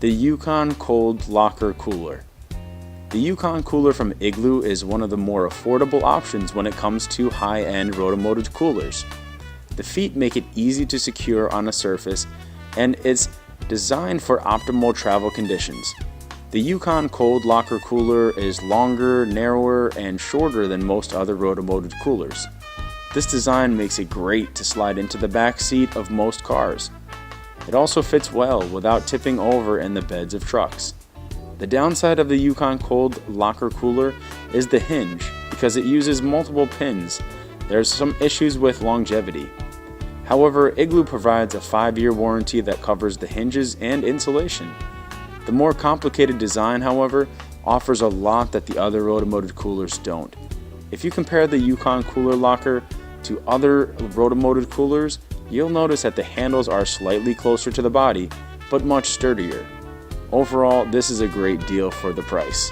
The Yukon Cold Locker Cooler. The Yukon Cooler from Igloo is one of the more affordable options when it comes to high-end rotomolded coolers. The feet make it easy to secure on a surface, and it's designed for optimal travel conditions. The Yukon Cold Locker Cooler is longer, narrower, and shorter than most other rotomolded coolers. This design makes it great to slide into the back seat of most cars. It also fits well without tipping over in the beds of trucks. The downside of the Yukon Cold Locker Cooler is the hinge because it uses multiple pins. There's some issues with longevity. However, Igloo provides a 5-year warranty that covers the hinges and insulation. The more complicated design, however, offers a lot that the other rotomolded coolers don't. If you compare the Yukon Cooler Locker to other rotomolded coolers, you'll notice that the handles are slightly closer to the body, but much sturdier. Overall, this is a great deal for the price.